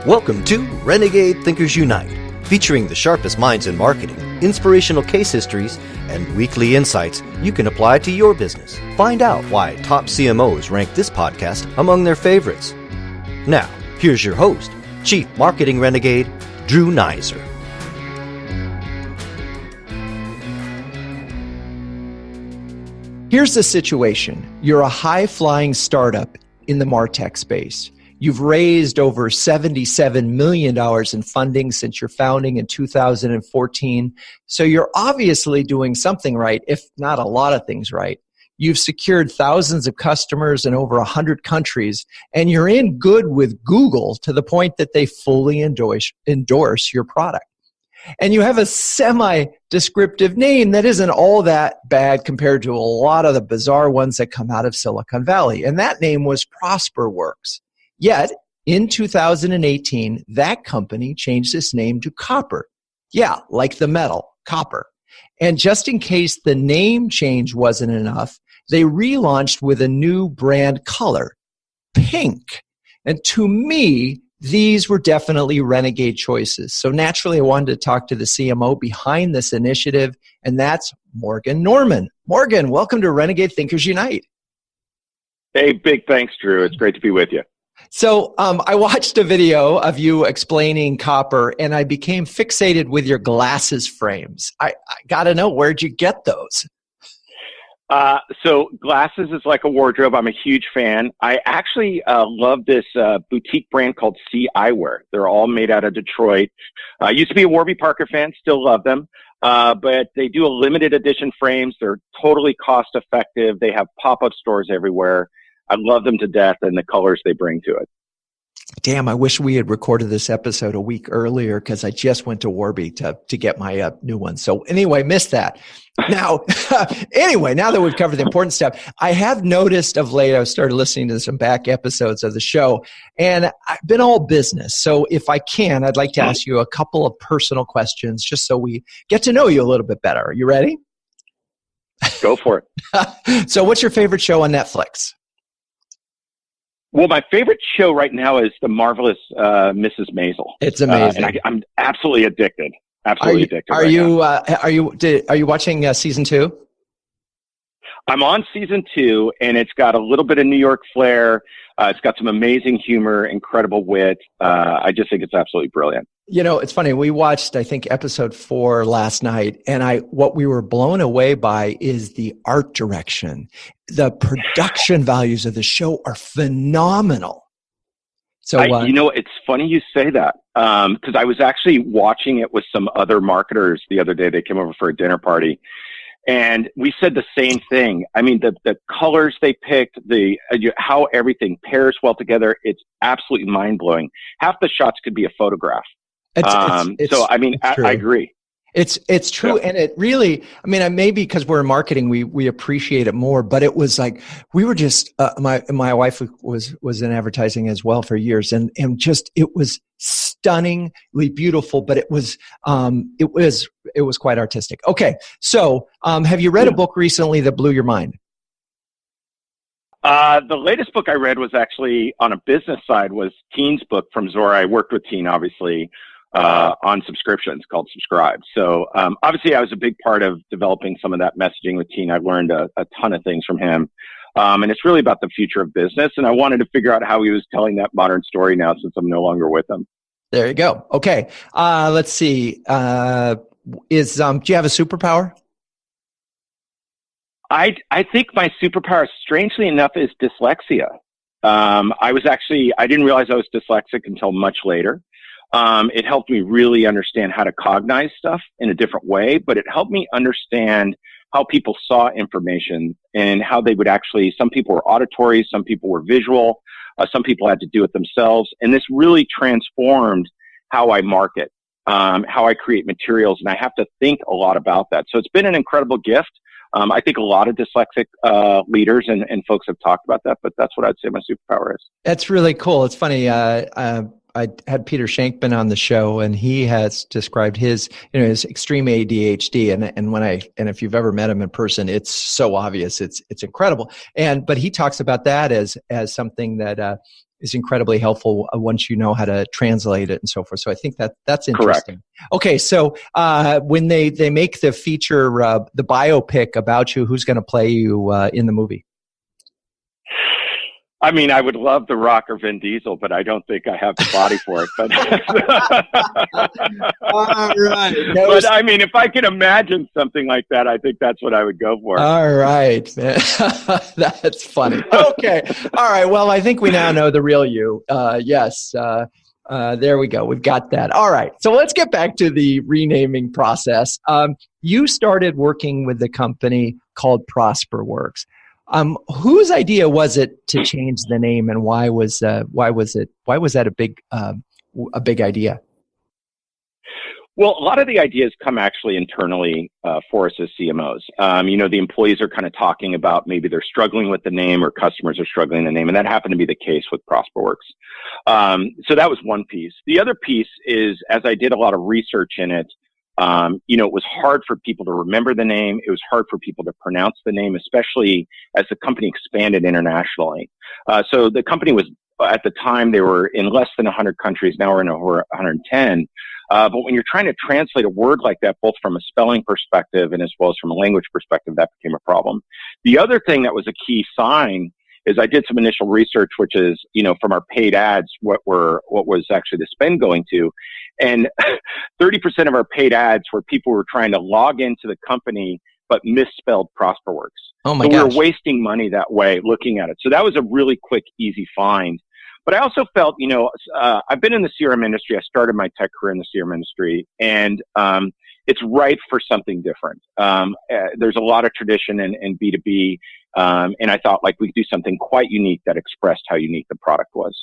Welcome to Renegade Thinkers Unite, featuring the sharpest minds in marketing, inspirational case histories, and weekly insights you can apply to your business. Find out why top CMOs rank this podcast among their favorites. Now, here's your host, Chief Marketing Renegade, Drew Neisser. Here's the situation. You're a high-flying startup in the MarTech space. You've raised over $77 million in funding since your founding in 2014. So you're obviously doing something right, if not a lot of things right. You've secured thousands of customers in over 100 countries, and you're in good with Google to the point that they fully endorse your product. And you have a semi-descriptive name that isn't all that bad compared to a lot of the bizarre ones that come out of Silicon Valley. And that name was ProsperWorks. Yet, in 2018, that company changed its name to Copper. Yeah, like the metal, copper. And just in case the name change wasn't enough, they relaunched with a new brand color, pink. And to me, these were definitely renegade choices. So naturally, I wanted to talk to the CMO behind this initiative, and that's Morgan Norman. Morgan, welcome to Renegade Thinkers Unite. Hey, big thanks, Drew. It's great to be with you. So I watched a video of you explaining copper, and I became fixated with your glasses frames. I got to know, where'd you get those? So glasses is like a wardrobe. I'm a huge fan. I actually love this boutique brand called C Eyewear. They're all made out of Detroit. I used to be a Warby Parker fan, still love them. But they do a limited edition frames. They're totally cost effective. They have pop-up stores everywhere. I love them to death and the colors they bring to it. Damn, I wish we had recorded this episode a week earlier because I just went to Warby to get my new one. So anyway, missed that. Now, now that we've covered the important stuff, I have noticed of late, I started listening to some back episodes of the show, and I've been all business. So if I can, I'd like to ask you a couple of personal questions just so we get to know you a little bit better. Are you ready? Go for it. So what's your favorite show on Netflix? Well, my favorite show right now is the marvelous Mrs. Maisel. It's amazing. And I'm absolutely addicted. Absolutely addicted. Are you watching season 2? I'm on season 2, and it's got a little bit of New York flair. It's got some amazing humor, incredible wit. I just think it's absolutely brilliant. You know, it's funny. We watched, I think, episode 4 last night, and what we were blown away by is the art direction. The production values of the show are phenomenal. So, it's funny you say that because I was actually watching it with some other marketers the other day. They came over for a dinner party, and we said the same thing. I mean, the colors they picked, how everything pairs well together, it's absolutely mind-blowing. Half the shots could be a photograph. I agree. It's true. Yeah. And it really, maybe because we're in marketing, we appreciate it more, but it was like, we were just, my wife was in advertising as well for years, and just, it was stunningly beautiful, but it was quite artistic. Okay. So, have you read a book recently that blew your mind? The latest book I read was actually on a business side, was Teen's book from Zora. I worked with Teen, obviously, on subscriptions called Subscribe. So obviously I was a big part of developing some of that messaging with Teen. I learned a ton of things from him. And it's really about the future of business. And I wanted to figure out how he was telling that modern story now since I'm no longer with him. There you go. Okay. Let's see. Do you have a superpower? I think my superpower, strangely enough, is dyslexia. I didn't realize I was dyslexic until much later. It helped me really understand how to cognize stuff in a different way, but it helped me understand how people saw information and how they would some people were auditory, some people were visual, some people had to do it themselves. And this really transformed how I market, how I create materials, and I have to think a lot about that. So it's been an incredible gift. I think a lot of dyslexic leaders and folks have talked about that, but that's what I'd say my superpower is. That's really cool. It's funny. I had Peter Shankman on the show, and he has described his extreme ADHD. And if you've ever met him in person, it's so obvious. It's incredible. But he talks about that as something that is incredibly helpful once you know how to translate it and so forth. So I think that's interesting. Correct. Okay, so when they make the feature, the biopic about you, who's going to play you in the movie? I mean, I would love The Rock or Vin Diesel, but I don't think I have the body for it. But, all right. But I mean, if I could imagine something like that, I think that's what I would go for. All right. That's funny. Okay. All right. Well, I think we now know the real you. Yes. There we go. We've got that. All right. So let's get back to the renaming process. You started working with the company called ProsperWorks. Whose idea was it to change the name, and why was that a big idea? Well, a lot of the ideas come actually internally for us as CMOs. The employees are kind of talking about maybe they're struggling with the name or customers are struggling with the name, and that happened to be the case with ProsperWorks. So that was one piece. The other piece is, as I did a lot of research in it, it was hard for people to remember the name. It was hard for people to pronounce the name, especially as the company expanded internationally. So the company was, at the time, they were in less than 100 countries. Now we're in over 110. But when you're trying to translate a word like that, both from a spelling perspective and as well as from a language perspective, that became a problem. The other thing that was a key sign is I did some initial research, which is, from our paid ads, what was actually the spend going to. And 30% of our paid ads were people who were trying to log into the company, but misspelled ProsperWorks. Oh my gosh. So we were wasting money that way looking at it. So that was a really quick, easy find. But I also felt, I've been in the CRM industry. I started my tech career in the CRM industry, and it's ripe for something different. There's a lot of tradition in B2B, and I thought we could do something quite unique that expressed how unique the product was.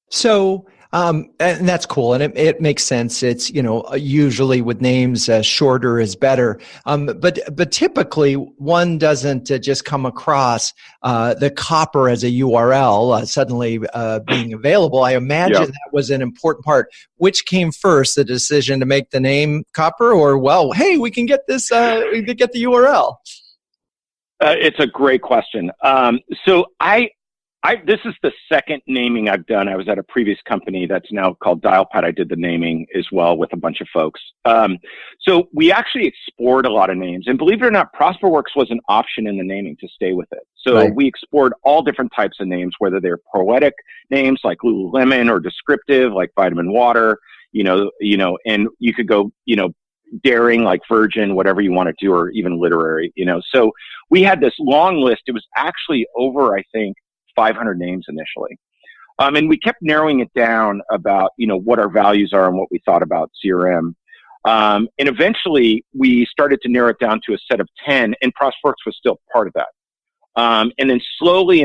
So, and that's cool, and it makes sense. It's usually with names, shorter is better. But typically one doesn't just come across the Copper as a URL suddenly being available. I imagine that was an important part. Which came first, the decision to make the name Copper, or hey, we can get this, we can get the URL? It's a great question. So this is the second naming I've done. I was at a previous company that's now called Dialpad. I did the naming as well with a bunch of folks. So we actually explored a lot of names. And believe it or not, ProsperWorks was an option in the naming to stay with it. So we explored all different types of names, whether they're poetic names like Lululemon or descriptive like Vitamin Water, and you could go, daring like Virgin, whatever you want to do, or even literary, So we had this long list. It was actually over, I think, 500 names initially. And we kept narrowing it down about, what our values are and what we thought about CRM. And eventually we started to narrow it down to a set of 10, and ProsperWorks was still part of that. And then slowly,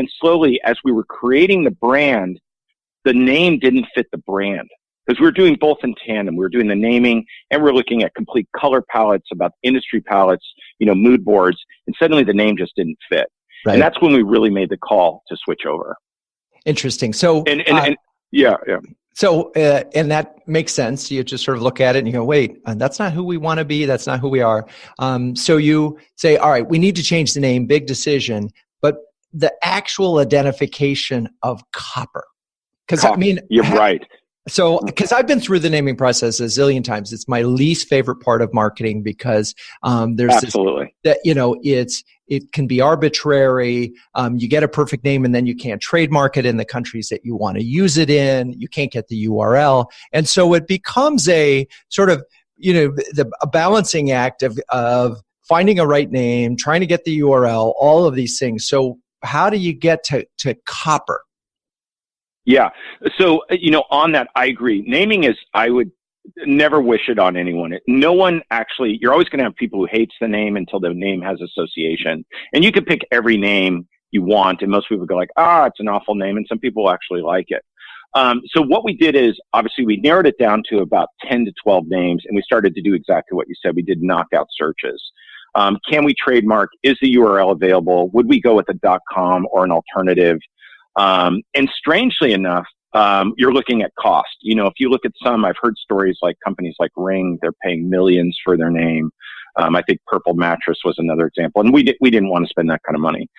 as we were creating the brand, the name didn't fit the brand, because we were doing both in tandem. We were doing the naming, and we were looking at complete color palettes, about industry palettes, mood boards, and suddenly the name just didn't fit. Right. And that's when we really made the call to switch over. Interesting. So, yeah. So, and that makes sense. You just sort of look at it and you go, wait, that's not who we want to be. That's not who we are. So you say, all right, we need to change the name, big decision, but the actual identification of Copper. Because you're right. So, because I've been through the naming process a zillion times, it's my least favorite part of marketing, because there's absolutely this, that it can be arbitrary. You get a perfect name and then you can't trademark it in the countries that you want to use it in. You can't get the URL, and so it becomes a sort of a balancing act of finding a right name, trying to get the URL, all of these things. So, how do you get to Copper? Yeah. So, on that, I agree. Naming is, I would never wish it on anyone. No one actually, you're always going to have people who hates the name until the name has association. And you could pick every name you want, and most people go like, it's an awful name. And some people actually like it. So what we did is, obviously, we narrowed it down to about 10 to 12 names, and we started to do exactly what you said. We did knockout searches. Can we trademark? Is the URL available? Would we go with a .com or an alternative? And strangely enough, you're looking at cost. If you look at I've heard stories like companies like Ring, they're paying millions for their name. I think Purple Mattress was another example, and we didn't want to spend that kind of money.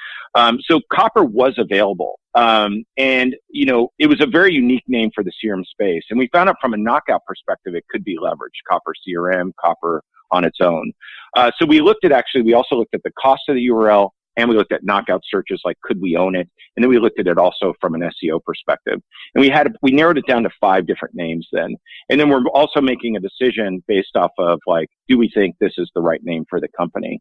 So Copper was available. And, it was a very unique name for the CRM space. And we found out from a knockout perspective, it could be leveraged, Copper CRM, Copper on its own. So we also looked at the cost of the URL, and we looked at knockout searches, like could we own it? And then we looked at it also from an SEO perspective. And we narrowed it down to 5 different names then. And then we're also making a decision based off of do we think this is the right name for the company?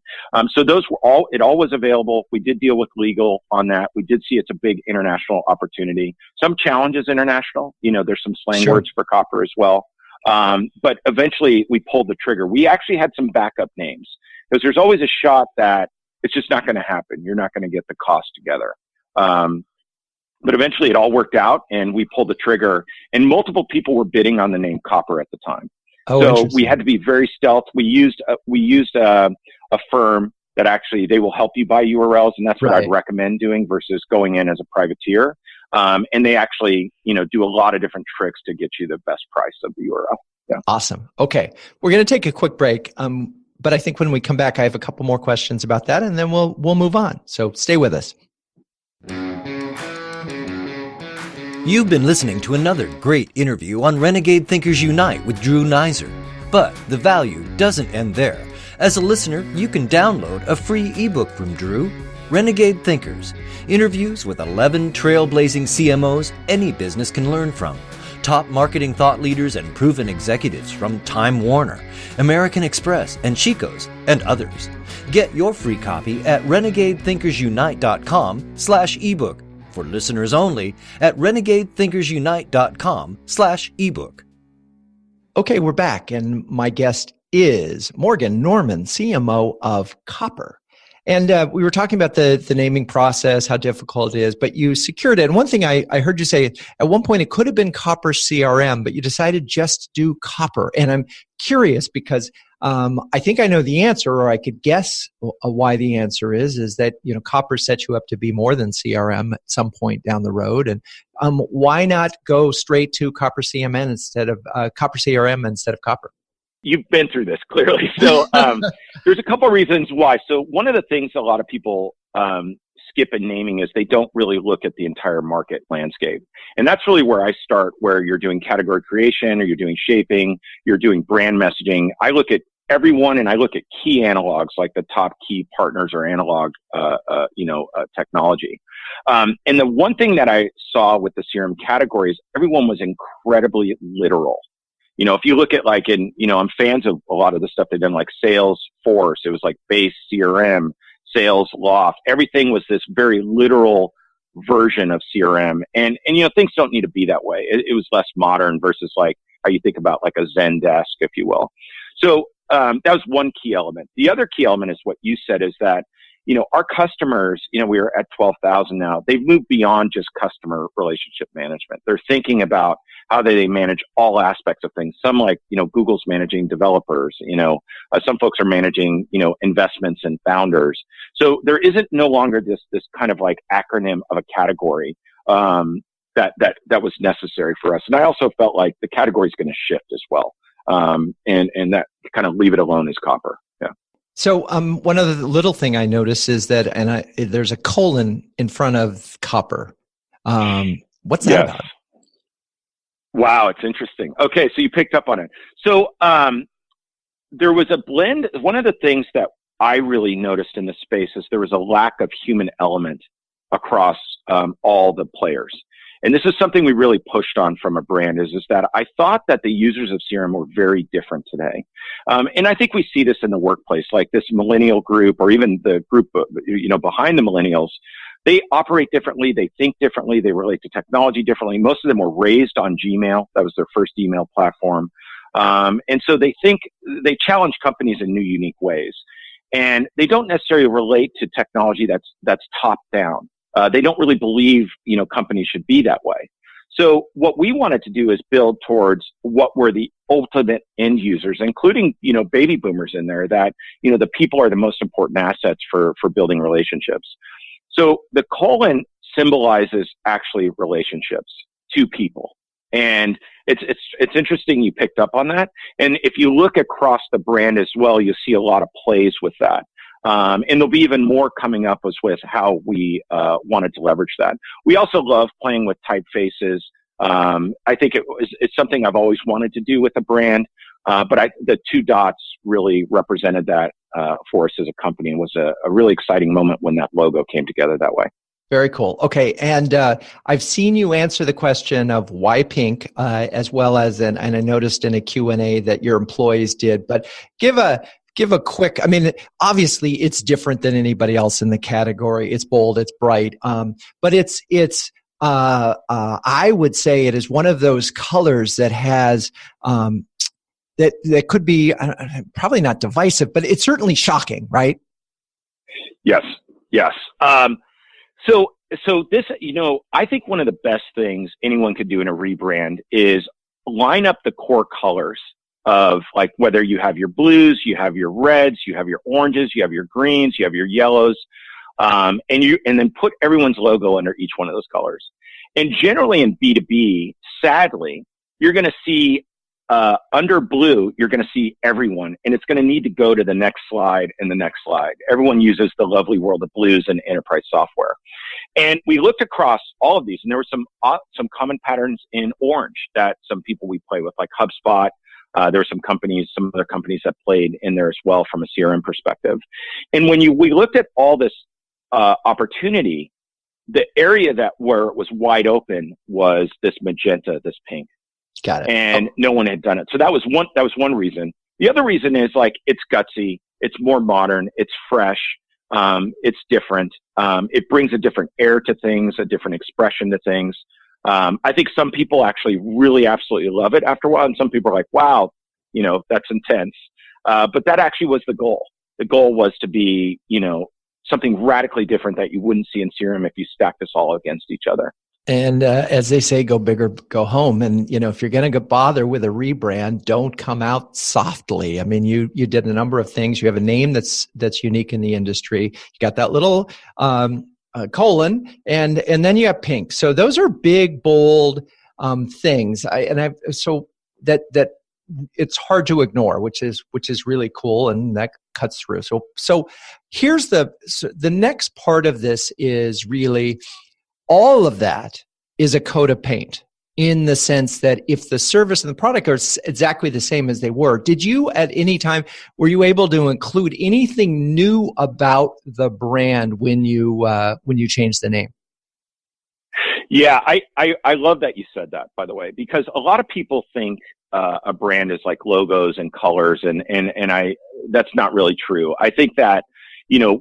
So it all was available. We did deal with legal on that. We did see it's a big international opportunity. Some challenges international, there's some slang words for Copper as well. But eventually we pulled the trigger. We actually had some backup names because there's always a shot that it's just not going to happen. You're not going to get the cost together. But eventually it all worked out and we pulled the trigger, and multiple people were bidding on the name Copper at the time. So we had to be very stealth. We used a firm that actually they will help you buy URLs, and that's what I'd recommend doing versus going in as a privateer. And they actually, do a lot of different tricks to get you the best price of the URL. Yeah. Awesome. Okay. We're going to take a quick break. But I think when we come back, I have a couple more questions about that, and then we'll move on. So stay with us. You've been listening to another great interview on Renegade Thinkers Unite with Drew Neisser. But the value doesn't end there. As a listener, you can download a free ebook from Drew, Renegade Thinkers, interviews with 11 trailblazing CMOs any business can learn from. Top marketing thought leaders and proven executives from Time Warner, American Express, and Chico's, and others. Get your free copy at renegadethinkersunite.com/ebook. For listeners only, at renegadethinkersunite.com/ebook. Okay, we're back, and my guest is Morgan Norman, CMO of Copper. And we were talking about the naming process, how difficult it is, but you secured it. And one thing I heard you say, at one point it could have been Copper CRM, but you decided just to do Copper. And I'm curious because I think I know the answer, or I could guess why the answer is that, Copper set you up to be more than CRM at some point down the road. And why not go straight to Copper CRM instead of Copper? You've been through this clearly. So there's a couple of reasons why. So one of the things a lot of people skip in naming is they don't really look at the entire market landscape. And that's really where I start, where you're doing category creation or you're doing shaping, you're doing brand messaging. I look at everyone and I look at key analogs, like the top key partners or analog, technology. And the one thing that I saw with the CRM categories, everyone was incredibly literal. If you look at I'm fans of a lot of the stuff they've done, like Salesforce. It was like base CRM, Sales Loft. Everything was this very literal version of CRM. And things don't need to be that way. It was less modern versus like how you think about like a Zendesk, if you will. So that was one key element. The other key element is what you said, is that our customers, we are at 12,000 now. They've moved beyond just customer relationship management. They're thinking about how they manage all aspects of things. Some Google's managing developers, some folks are managing, investments and founders. So there isn't no longer this kind of like acronym of a category, that was necessary for us. And I also felt like the category is going to shift as well. And that kind of leave it alone is Copper. Yeah. So one other little thing I noticed is that, there's a colon in front of Copper. What's that about? Wow, it's interesting. Okay, so you picked up on it. So there was a blend. One of the things that I really noticed in the space is there was a lack of human element across all the players. And this is something we really pushed on from a brand is that I thought that the users of CRM were very different today. And I think we see this in the workplace, like this millennial group, or even the group, behind the millennials. They operate differently. They think differently. They relate to technology differently. Most of them were raised on Gmail. That was their first email platform. And so they challenge companies in new, unique ways. And they don't necessarily relate to technology that's top down. They don't really believe, companies should be that way. So what we wanted to do is build towards what were the ultimate end users, including, baby boomers in there, that, the people are the most important assets for building relationships. So the colon symbolizes actually relationships to people. And it's interesting you picked up on that. And if you look across the brand as well, you'll see a lot of plays with that. And there'll be even more coming up as with how we wanted to leverage that. We also love playing with typefaces. I think it's something I've always wanted to do with a brand, but the 2 dots really represented that for us as a company, and was a really exciting moment when that logo came together that way. Very cool. Okay, and I've seen you answer the question of why pink, as well as, and I noticed in a Q&A that your employees did, but give a quick, I mean, obviously it's different than anybody else in the category. It's bold, it's bright, but it's I would say it is one of those colors that has, that could be probably not divisive, but it's certainly shocking, right? Yes. So this, I think one of the best things anyone could do in a rebrand is line up the core colors of, like, whether you have your blues, you have your reds, you have your oranges, you have your greens, you have your yellows, and then put everyone's logo under each one of those colors. And generally in B2B, sadly, you're going to see under blue, you're going to see everyone, and it's going to need to go to the next slide and the next slide. Everyone uses the lovely world of blues and enterprise software. And we looked across all of these, and there were some common patterns in orange that some people we play with, like HubSpot. There were some other companies that played in there as well from a CRM perspective. And when we looked at all this opportunity, the area where it was wide open was this magenta, this pink. Got it. And no one had done it. So that was one reason. The other reason is, like, it's gutsy, it's more modern, it's fresh, it's different. It brings a different air to things, a different expression to things. I think some people actually really absolutely love it after a while, and some people are like, wow, that's intense. But that actually was the goal. The goal was to be, something radically different that you wouldn't see in CRM if you stack this all against each other. And as they say, go big or go home. And, if you're going to bother with a rebrand, don't come out softly. I mean, you did a number of things. You have a name that's unique in the industry. You got that little colon, and then you have pink. So those are big, bold things. So that it's hard to ignore, which is really cool, and that cuts through. So here's the next part of this is really, all of that is a coat of paint, in the sense that if the service and the product are exactly the same as they were, did you at any time, were you able to include anything new about the brand when you changed the name? Yeah, I love that you said that, by the way, because a lot of people think a brand is like logos and colors, and that's not really true. I think that,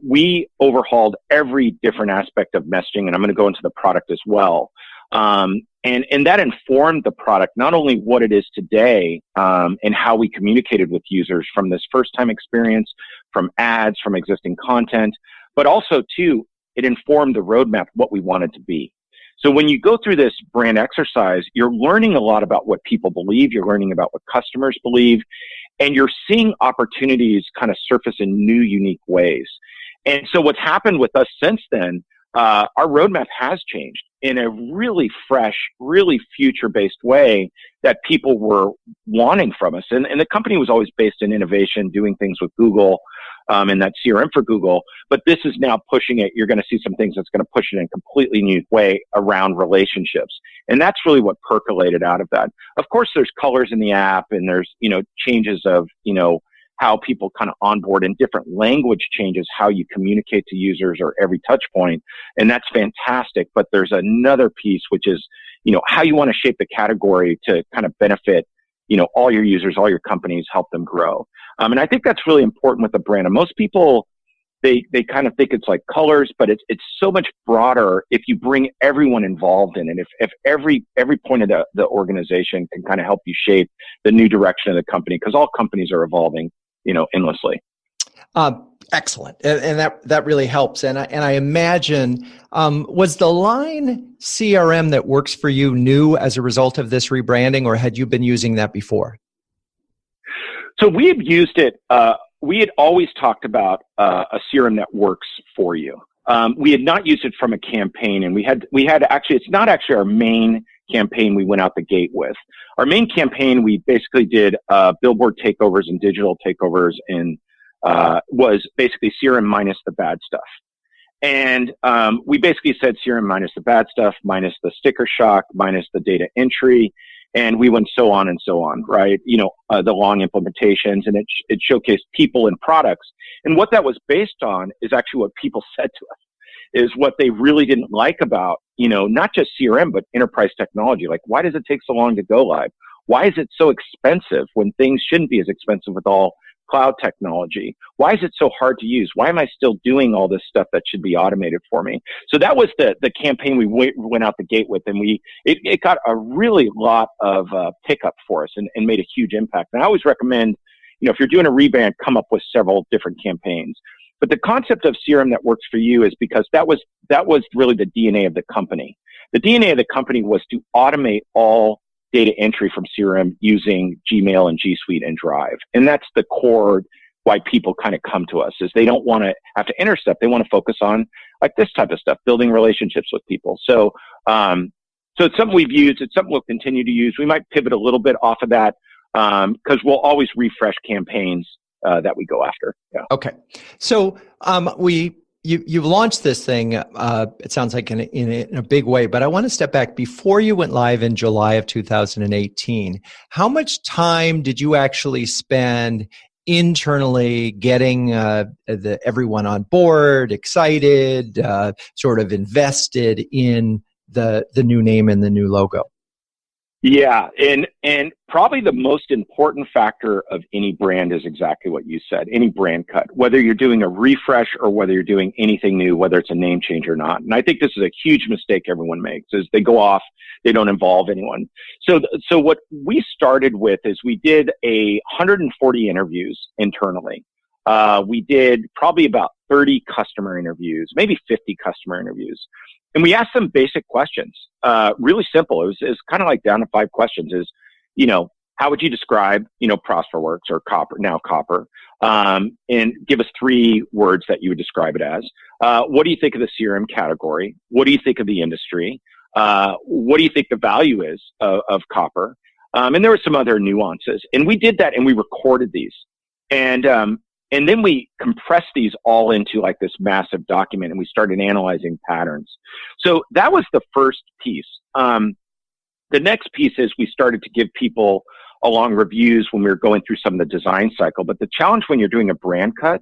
we overhauled every different aspect of messaging, and I'm going to go into the product as well. And that informed the product, not only what it is today, and how we communicated with users from this first time experience, from ads, from existing content, but also too, it informed the roadmap, what we wanted to be. So when you go through this brand exercise, you're learning a lot about what people believe, you're learning about what customers believe, and you're seeing opportunities kind of surface in new, unique ways. And so what's happened with us since then, our roadmap has changed in a really fresh, really future-based way that people were wanting from us. And the company was always based in innovation, doing things with Google, and that CRM for Google. But this is now pushing it. You're going to see some things that's going to push it in a completely new way around relationships. And that's really what percolated out of that. Of course, there's colors in the app, and there's, changes of, how people kind of onboard, and different language changes how you communicate to users or every touch point. And that's fantastic. But there's another piece, which is, how you want to shape the category to kind of benefit, all your users, all your companies, help them grow. And I think that's really important with the brand. And most people, they kind of think it's like colors, but it's so much broader if you bring everyone involved in it. If every point of the organization can kind of help you shape the new direction of the company, because all companies are evolving, endlessly. Excellent. And that really helps. And I imagine, was the line CRM that works for you new as a result of this rebranding, or had you been using that before? So we have used it. We had always talked about a CRM that works for you. We had not used it from a campaign, and we had actually, it's not actually our main campaign we went out the gate with. Our main campaign, we basically did billboard takeovers and digital takeovers in was basically CRM minus the bad stuff. And we basically said CRM minus the bad stuff, minus the sticker shock, minus the data entry. And we went so on and so on, right? The long implementations, and it showcased people and products. And what that was based on is actually what people said to us, is what they really didn't like about, not just CRM, but enterprise technology. Like, why does it take so long to go live? Why is it so expensive when things shouldn't be as expensive with all cloud technology? Why is it so hard to use? Why am I still doing all this stuff that should be automated for me? So that was the campaign we went out the gate with, and it got a really lot of pickup for us and made a huge impact. And I always recommend, if you're doing a rebrand, come up with several different campaigns. But the concept of CRM that works for you is because that was really the DNA of the company. The DNA of the company was to automate all data entry from CRM using Gmail and G Suite and Drive. And that's the core why people kind of come to us, is they don't want to have to intercept. They want to focus on like this type of stuff, building relationships with people. So it's something we've used. It's something we'll continue to use. We might pivot a little bit off of that because we'll always refresh campaigns that we go after. Yeah. Okay. So you've launched this thing, it sounds like in a big way, but I want to step back. Before you went live in July of 2018, how much time did you actually spend internally getting everyone on board, excited, sort of invested in the new name and the new logo? Yeah, and probably the most important factor of any brand is exactly what you said, any brand cut, whether you're doing a refresh or whether you're doing anything new, whether it's a name change or not. And I think this is a huge mistake everyone makes, is they go off, they don't involve anyone. So what we started with is we did 140 interviews internally. We did probably about 30 customer interviews, maybe 50 customer interviews. And we asked them basic questions, really simple. It was kind of like down to 5 questions is, how would you describe, ProsperWorks or Copper, now Copper, and give us 3 words that you would describe it as. What do you think of the CRM category? What do you think of the industry? What do you think the value is of Copper? And there were some other nuances. And we did that and we recorded these. And then we compressed these all into like this massive document, and we started analyzing patterns. So that was the first piece. The next piece is we started to give people along reviews when we were going through some of the design cycle. But the challenge when you're doing a brand cut,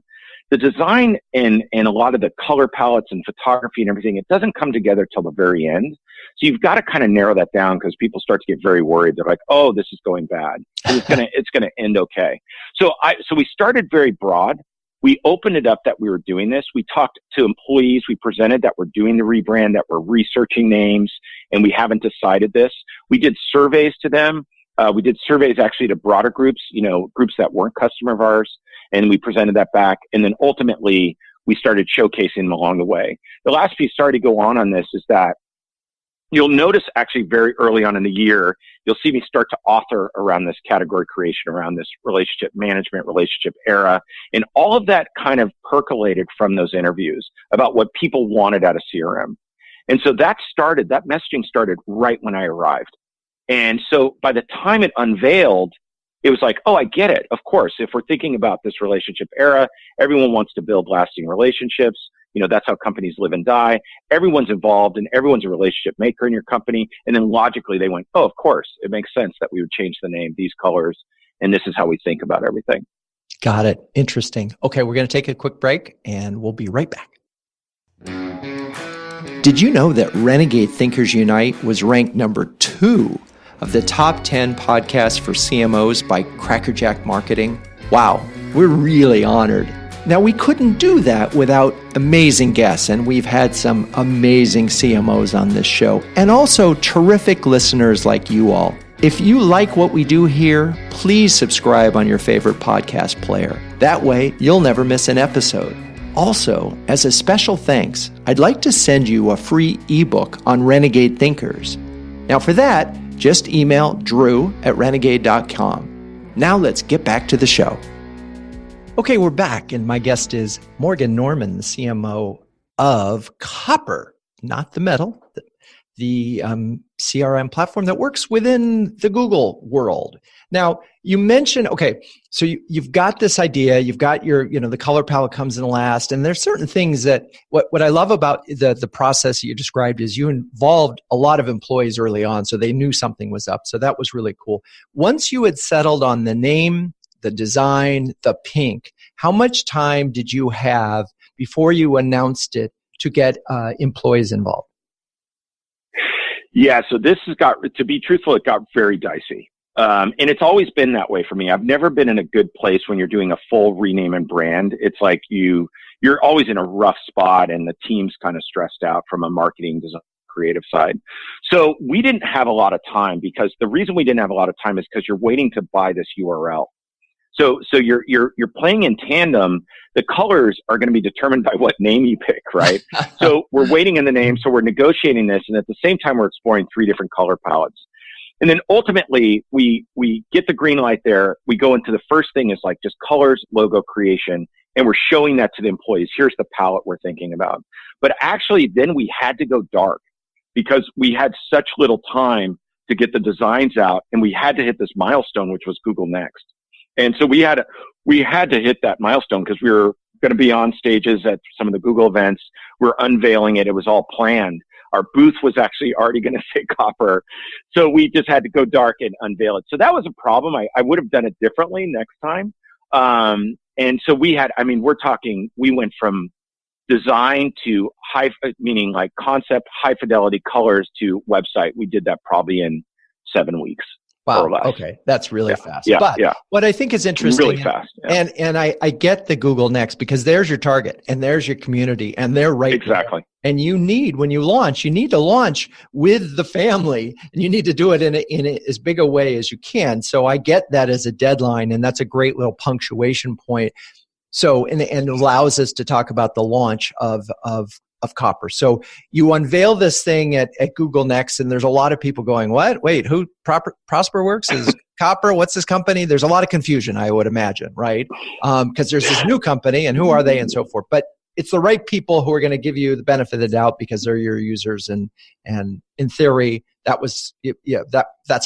the design and a lot of the color palettes and photography and everything, it doesn't come together till the very end. So you've got to kind of narrow that down because people start to get very worried. They're like, oh, this is going bad. It's gonna end okay. So we started very broad. We opened it up that we were doing this. We talked to employees. We presented that we're doing the rebrand, that we're researching names, and we haven't decided this. We did surveys to them. We did surveys actually to broader groups, groups that weren't customer of ours, and we presented that back. And then ultimately, we started showcasing them along the way. The last piece, sorry to go on this, is that you'll notice actually very early on in the year, you'll see me start to author around this category creation, around this relationship management, relationship era. And all of that kind of percolated from those interviews about what people wanted out of CRM. And so that messaging started right when I arrived. And so by the time it unveiled, it was like, oh, I get it. Of course, if we're thinking about this relationship era, everyone wants to build lasting relationships. That's how companies live and die. Everyone's involved and everyone's a relationship maker in your company. And then logically they went, oh, of course, it makes sense that we would change the name, these colors, and this is how we think about everything. Got it. Interesting. Okay, we're going to take a quick break and we'll be right back. Did you know that Renegade Thinkers Unite was ranked number 2 of the top 10 podcasts for CMOs by Crackerjack Marketing? Wow, we're really honored. Now, we couldn't do that without amazing guests, and we've had some amazing CMOs on this show, and also terrific listeners like you all. If you like what we do here, please subscribe on your favorite podcast player. That way, you'll never miss an episode. Also, as a special thanks, I'd like to send you a free ebook on Renegade Thinkers. Now, for that, just email drew@renegade.com. Now let's get back to the show. Okay, we're back, and my guest is Morgan Norman, the CMO of Copper, not the metal, CRM platform that works within the Google world. Now, you mentioned, okay, so you've got this idea, you've got your, the color palette comes in last, and there's certain things that, what I love about the process that you described is you involved a lot of employees early on, so they knew something was up. So that was really cool. Once you had settled on the name, the design, the pink, how much time did you have before you announced it to get employees involved? Yeah, so to be truthful, it got very dicey. And it's always been that way for me. I've never been in a good place when you're doing a full rename and brand. It's like you're always in a rough spot, and the team's kind of stressed out from a marketing design creative side. So we didn't have a lot of time, because the reason we didn't have a lot of time is because you're waiting to buy this URL. So you're playing in tandem. The colors are going to be determined by what name you pick, right? So we're waiting in the name. So we're negotiating this, and at the same time, we're exploring 3 different color palettes. And then ultimately, we get the green light there. We go into the first thing is like just colors, logo creation, and we're showing that to the employees. Here's the palette we're thinking about. But actually, then we had to go dark because we had such little time to get the designs out, and we had to hit this milestone, which was Google Next. And so we had to hit that milestone because we were going to be on stages at some of the Google events. We're unveiling it. It was all planned. Our booth was actually already going to say Copper. So we just had to go dark and unveil it. So that was a problem. I would have done it differently next time. And so we went from design to meaning like concept, high fidelity colors to website. We did that probably in 7 weeks. Wow. Okay. That's really fast. Yeah, but what I think is interesting, really fast. Yeah. And I get the Google Next, because there's your target and there's your community and they're right exactly there. And when you launch, you need to launch with the family, and you need to do it in as big a way as you can. So I get that as a deadline, and that's a great little punctuation point. So, and allows us to talk about the launch of Copper. So you unveil this thing at Google Next, and there's a lot of people going, what? Wait, who? ProsperWorks is Copper? What's this company? There's a lot of confusion, I would imagine, right? Because there's this new company, and who are they, and so forth. But it's the right people who are going to give you the benefit of the doubt because they're your users, and in theory, that's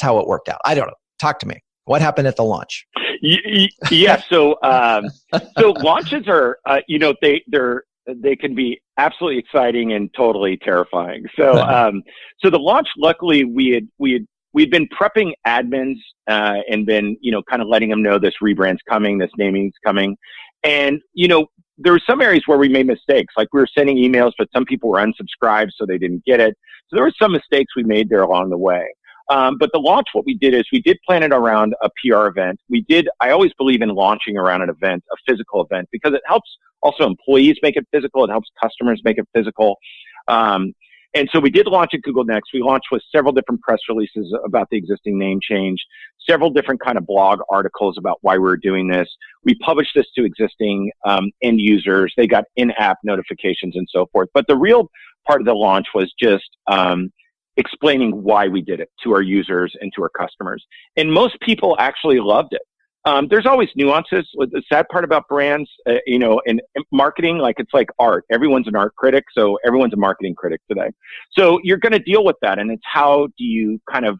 how it worked out. I don't know. Talk to me. What happened at the launch? Yeah. So launches are, they can be absolutely exciting and totally terrifying. So, so the launch, luckily we'd been prepping admins, and been, kind of letting them know this rebrand's coming, this naming's coming. And, there were some areas where we made mistakes, like we were sending emails, but some people were unsubscribed, so they didn't get it. So there were some mistakes we made there along the way. But the launch, what we did is we did plan it around a PR event. I always believe in launching around an event, a physical event, because it helps also employees make it physical. It helps customers make it physical. And so we did launch at Google Next. We launched with several different press releases about the existing name change, several different kind of blog articles about why we were doing this. We published this to existing end users. They got in-app notifications and so forth. But the real part of the launch was just explaining why we did it to our users and to our customers. And most people actually loved it. There's always nuances. The sad part about brands, and marketing, like it's like art. Everyone's an art critic, so everyone's a marketing critic today. So you're going to deal with that, and it's how do you kind of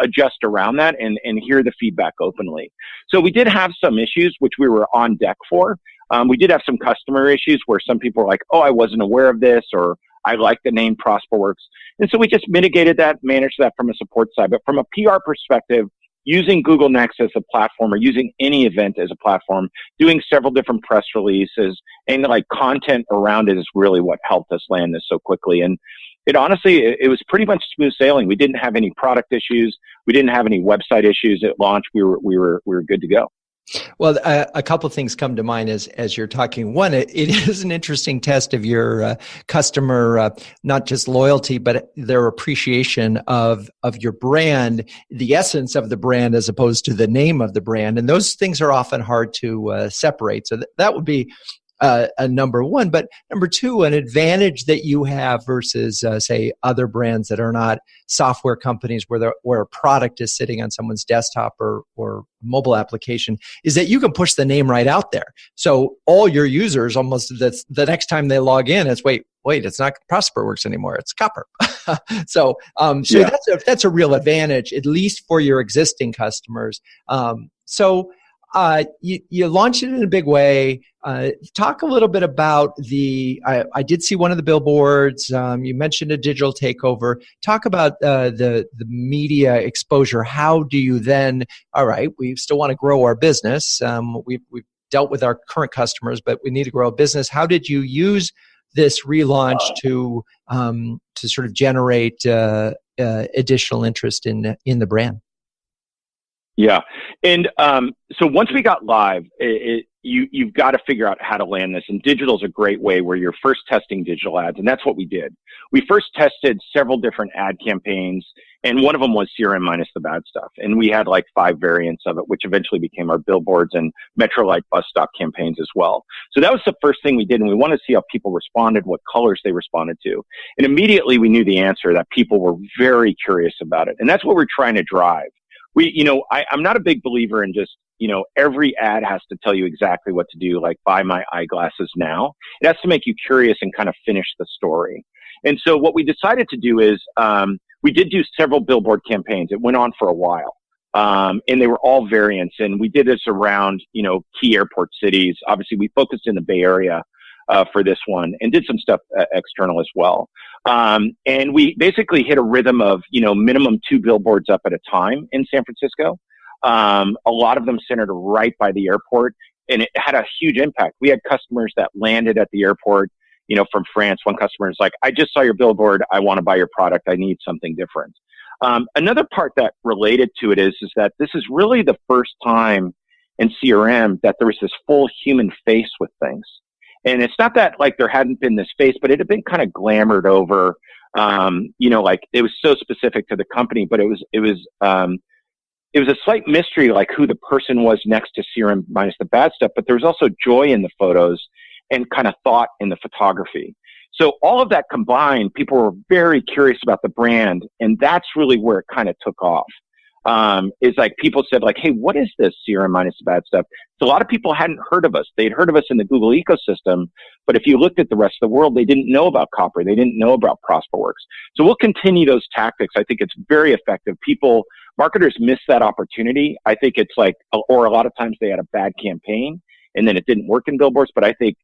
adjust around that and hear the feedback openly. So we did have some issues, which we were on deck for. We did have some customer issues where some people were like, oh, I wasn't aware of this, or I like the name ProsperWorks. And so we just mitigated that, managed that from a support side. But from a PR perspective, using Google Next as a platform, or using any event as a platform, doing several different press releases and like content around it is really what helped us land this so quickly. And it was pretty much smooth sailing. We didn't have any product issues. We didn't have any website issues at launch. We were good to go. Well, a couple of things come to mind as you're talking. One, it is an interesting test of your customer, not just loyalty, but their appreciation of your brand, the essence of the brand as opposed to the name of the brand. And those things are often hard to separate. So that would be number one. But number two, an advantage that you have versus, say, other brands that are not software companies where a product is sitting on someone's desktop or mobile application is that you can push the name right out there. So all your users, almost the next time they log in, it's wait, it's not ProsperWorks anymore. It's Copper. So that's a real advantage, at least for your existing customers. You launched it in a big way. Talk a little bit about I did see one of the billboards. You mentioned a digital takeover. Talk about the media exposure. How do you then, all right, we still want to grow our business. We've dealt with our current customers, but we need to grow a business. How did you use this relaunch to sort of generate additional interest in the brand? Yeah. And so once we got live, you've got to figure out how to land this. And digital is a great way where you're first testing digital ads. And that's what we did. We first tested several different ad campaigns. And one of them was CRM minus the bad stuff. And we had like 5 variants of it, which eventually became our billboards and Metrolite bus stop campaigns as well. So that was the first thing we did. And we wanted to see how people responded, what colors they responded to. And immediately we knew the answer, that people were very curious about it. And that's what we're trying to drive. I'm not a big believer in just, every ad has to tell you exactly what to do, like buy my eyeglasses now. It has to make you curious and kind of finish the story. And so what we decided to do is, we did do several billboard campaigns. It went on for a while. And they were all variants. And we did this around, key airport cities. Obviously, we focused in the Bay Area for this one and did some stuff external as well. And we basically hit a rhythm of, minimum 2 billboards up at a time in San Francisco. A lot of them centered right by the airport, and it had a huge impact. We had customers that landed at the airport, from France. One customer is like, I just saw your billboard. I want to buy your product. I need something different. Another part that related to it is that this is really the first time in CRM that there was this full human face with things. And it's not that like there hadn't been this face, but it had been kind of glamored over, like it was so specific to the company, but it was a slight mystery, like who the person was next to CRM minus the bad stuff. But there was also joy in the photos and kind of thought in the photography. So all of that combined, people were very curious about the brand. And that's really where it kind of took off. Is like people said like, hey, what is this CRM minus the bad stuff? So a lot of people hadn't heard of us. They'd heard of us in the Google ecosystem, but if you looked at the rest of the world, they didn't know about Copper. They didn't know about ProsperWorks. So we'll continue those tactics. I think it's very effective. Marketers miss that opportunity. I think it's like, or a lot of times they had a bad campaign and then it didn't work in billboards. But I think,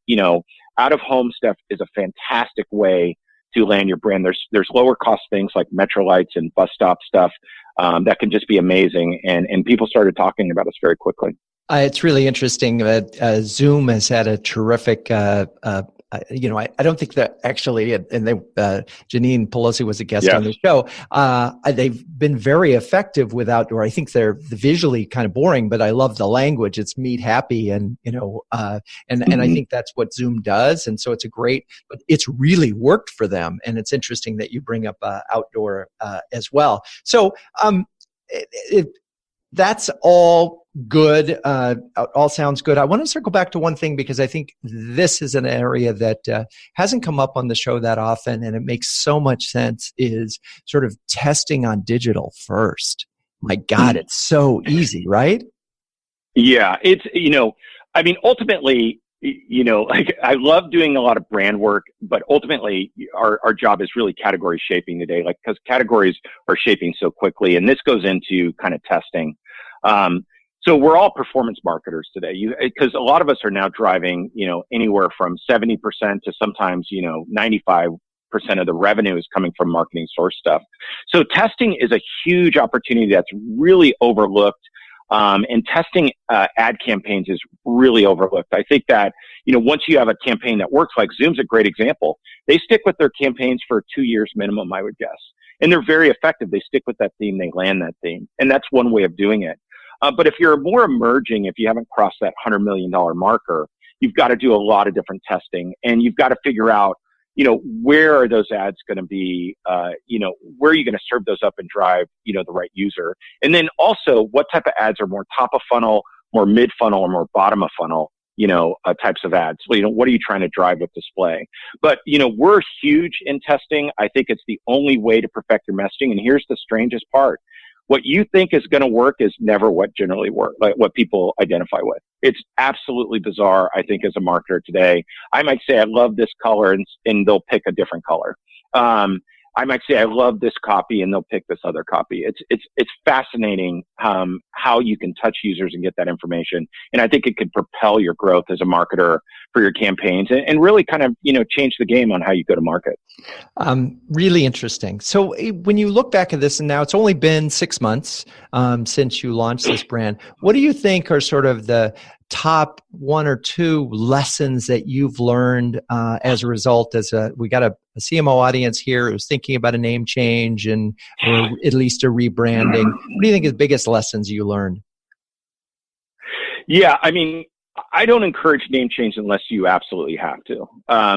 out of home stuff is a fantastic way to land your brand. There's lower cost things like Metrolites and bus stop stuff that can just be amazing. And people started talking about us very quickly. It's really interesting that Zoom has had a terrific, I don't think that actually, and Janine Pelosi was a guest on the show. They've been very effective with outdoor. I think they're visually kind of boring, but I love the language. It's meet happy, and I think that's what Zoom does. And so but it's really worked for them. And it's interesting that you bring up outdoor as well. So that's all good. All sounds good. I want to circle back to one thing because I think this is an area that hasn't come up on the show that often, and it makes so much sense, is sort of testing on digital first. My God, it's so easy, right? Yeah, it's, ultimately, like I love doing a lot of brand work, but ultimately our job is really category shaping today, like because categories are shaping so quickly, and this goes into kind of testing. So we're all performance marketers today, because a lot of us are now driving, anywhere from 70% to sometimes, 95% of the revenue is coming from marketing source stuff. So testing is a huge opportunity that's really overlooked. And testing ad campaigns is really overlooked. I think that, once you have a campaign that works, like Zoom's a great example, they stick with their campaigns for 2 years minimum, I would guess. And they're very effective. They stick with that theme, they land that theme. And that's one way of doing it. But if you're more emerging, if you haven't crossed that $100 million marker, you've got to do a lot of different testing, and you've got to figure out, where are those ads going to be, where are you going to serve those up and drive, the right user? And then also what type of ads are more top of funnel, more mid funnel, or more bottom of funnel? types of ads. Well, what are you trying to drive with display? But, we're huge in testing. I think it's the only way to perfect your messaging. And here's the strangest part. What you think is going to work is never what generally works, like what people identify with. It's absolutely bizarre, I think, as a marketer today. I might say, I love this color, and they'll pick a different color. I might say, I love this copy, and they'll pick this other copy. It's fascinating how you can touch users and get that information. And I think it could propel your growth as a marketer for your campaigns and really kind of, change the game on how you go to market. Really interesting. So when you look back at this, and now it's only been 6 months since you launched this brand, what do you think are sort of the top 1 or 2 lessons that you've learned as a result? We got a CMO audience here who's thinking about a name change or at least a rebranding. What do you think is the biggest lessons you learned? Yeah, I mean, I don't encourage name change unless you absolutely have to.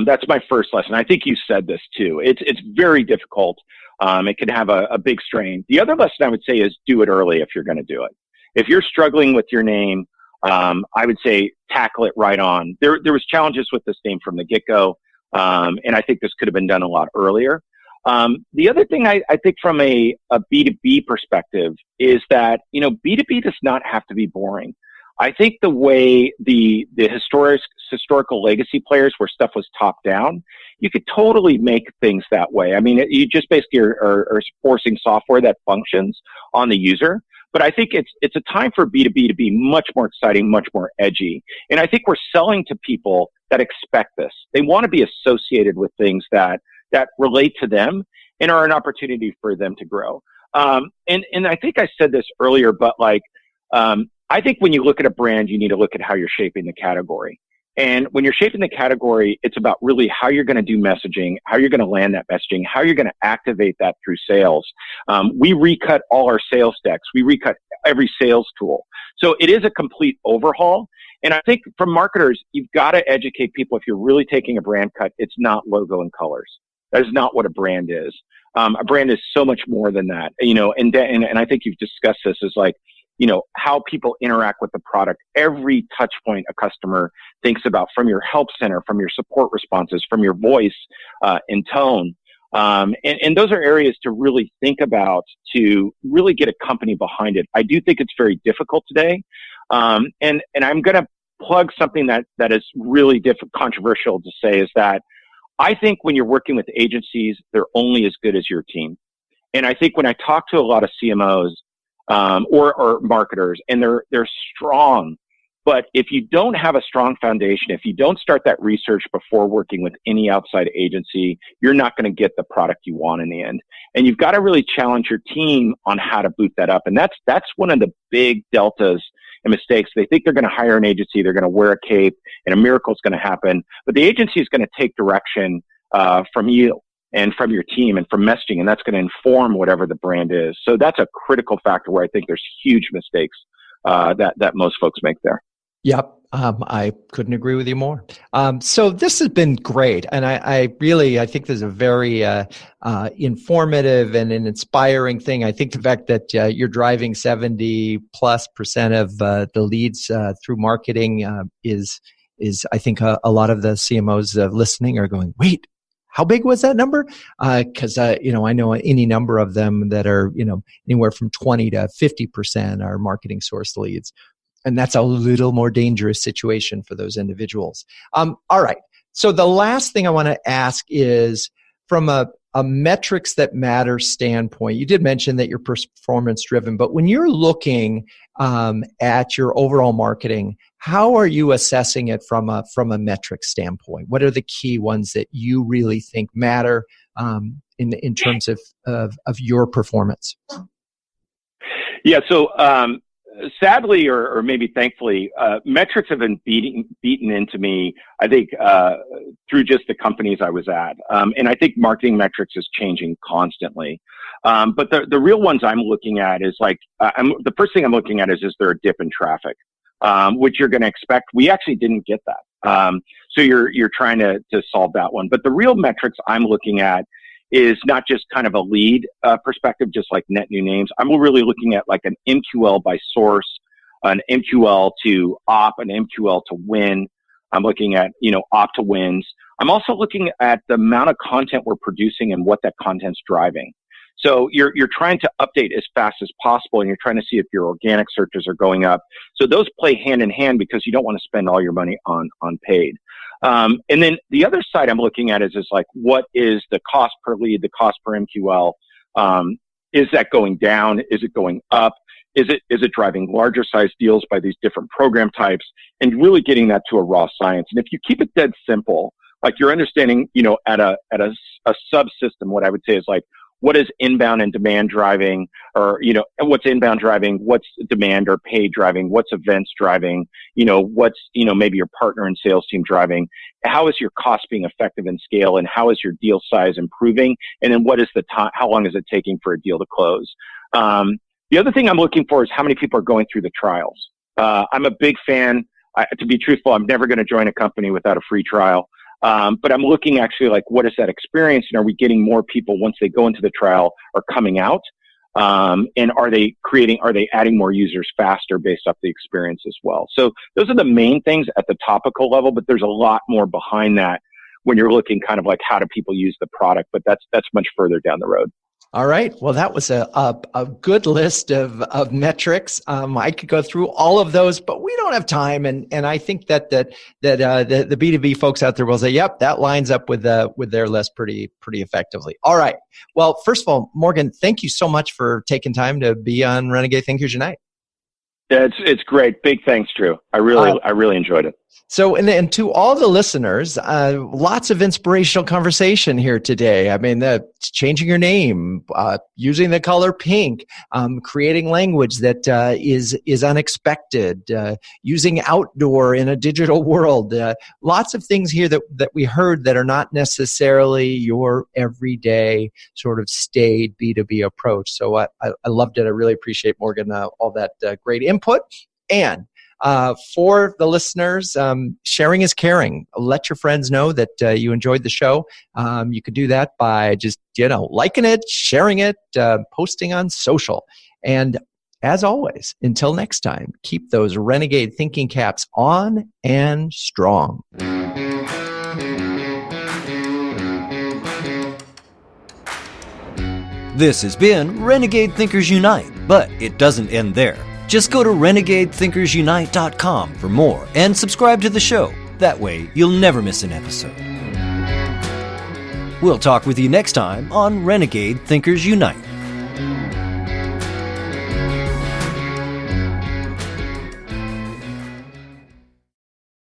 That's my first lesson. I think you said this too. It's very difficult. It can have a big strain. The other lesson I would say is do it early if you're going to do it. If you're struggling with your name, I would say tackle it right on. There was challenges with this name from the get-go, and I think this could have been done a lot earlier. The other thing I think from a B2B perspective is that, B2B does not have to be boring. I think the way the historical legacy players where stuff was top down, you could totally make things that way. I mean, you just basically are forcing software that functions on the user. But I think it's a time for B2B to be much more exciting, much more edgy. And I think we're selling to people that expect this. They want to be associated with things that relate to them and are an opportunity for them to grow. And I think I said this earlier, but I think when you look at a brand, you need to look at how you're shaping the category. And when you're shaping the category, it's about really how you're going to do messaging, how you're going to land that messaging, how you're going to activate that through sales. We recut all our sales decks. We recut every sales tool. So it is a complete overhaul. And I think from marketers, you've got to educate people. If you're really taking a brand cut, it's not logo and colors. That is not what a brand is. A brand is so much more than that. And I think you've discussed this as how people interact with the product. Every touch point a customer thinks about, from your help center, from your support responses, from your voice and tone. And those are areas to really think about to really get a company behind it. I do think it's very difficult today. And I'm going to plug something that is really controversial to say, is that I think when you're working with agencies, they're only as good as your team. And I think when I talk to a lot of CMOs, or marketers, and they're strong. But if you don't have a strong foundation, if you don't start that research before working with any outside agency, you're not going to get the product you want in the end. And you've got to really challenge your team on how to boot that up. And that's one of the big deltas and mistakes. They think they're going to hire an agency, they're going to wear a cape, and a miracle is going to happen. But the agency is going to take direction from you and from your team and from messaging, and that's going to inform whatever the brand is. So that's a critical factor where I think there's huge mistakes that most folks make there. Yep. I couldn't agree with you more. So this has been great. And I think this is a very informative and an inspiring thing. I think the fact that you're driving 70+% of the leads through marketing is I think a lot of the CMOs listening are going, wait, how big was that number? Because I know any number of them that are anywhere from 20 to 50% are marketing source leads, and that's a little more dangerous situation for those individuals. All right. So the last thing I want to ask is, from a metrics that matter standpoint, you did mention that you're performance driven, but when you're looking at your overall marketing, how are you assessing it from a metric standpoint? What are the key ones that you really think matter in terms of your performance? Yeah. So sadly, or maybe thankfully, metrics have been beaten into me, I think, through just the companies I was at. And I think marketing metrics is changing constantly. But the real ones I'm looking at is the first thing I'm looking at is there a dip in traffic, which you're going to expect. We actually didn't get that. So you're trying to solve that one. But the real metrics I'm looking at is not just kind of a lead perspective, just like net new names. I'm really looking at like an MQL by source, an MQL to op, an MQL to win. I'm looking at, op to wins. I'm also looking at the amount of content we're producing and what that content's driving. So you're trying to update as fast as possible, and you're trying to see if your organic searches are going up. So those play hand in hand because you don't want to spend all your money on paid. And then the other side I'm looking at is like, what is the cost per lead, the cost per MQL? Is that going down? Is it going up? Is it driving larger size deals by these different program types, and really getting that to a raw science? And if you keep it dead simple, like you're understanding, at a subsystem, what I would say is like, what is inbound and demand driving, or, what's inbound driving, what's demand or paid driving, what's events driving, what's, maybe your partner and sales team driving, how is your cost being effective in scale, and how is your deal size improving? And then what is the time, how long is it taking for a deal to close? The other thing I'm looking for is how many people are going through the trials. I'm a big fan. To be truthful, I'm never going to join a company without a free trial. But I'm looking actually like, what is that experience? And are we getting more people once they go into the trial are coming out? And are they adding more users faster based off the experience as well? So those are the main things at the topical level, but there's a lot more behind that when you're looking kind of like, how do people use the product? But that's much further down the road. All right. Well, that was a good list of metrics. I could go through all of those, but we don't have time. And I think that the B2B folks out there will say, yep, that lines up with their list pretty effectively. All right. Well, first of all, Morgan, thank you so much for taking time to be on Renegade Thinkers Unite. Yeah, it's great. Big thanks, Drew. I really enjoyed it. So, and to all the listeners, lots of inspirational conversation here today. I mean, changing your name, using the color pink, creating language that is unexpected, using outdoor in a digital world. Lots of things here that we heard that are not necessarily your everyday sort of staid B2B approach. So I loved it. I really appreciate, Morgan, all that great input. And for the listeners, sharing is caring. Let your friends know that you enjoyed the show. You could do that by just, liking it, sharing it, posting on social. And as always, until next time, keep those Renegade thinking caps on and strong. This has been Renegade Thinkers Unite, but it doesn't end there. Just go to renegadethinkersunite.com for more and subscribe to the show. That way, you'll never miss an episode. We'll talk with you next time on Renegade Thinkers Unite.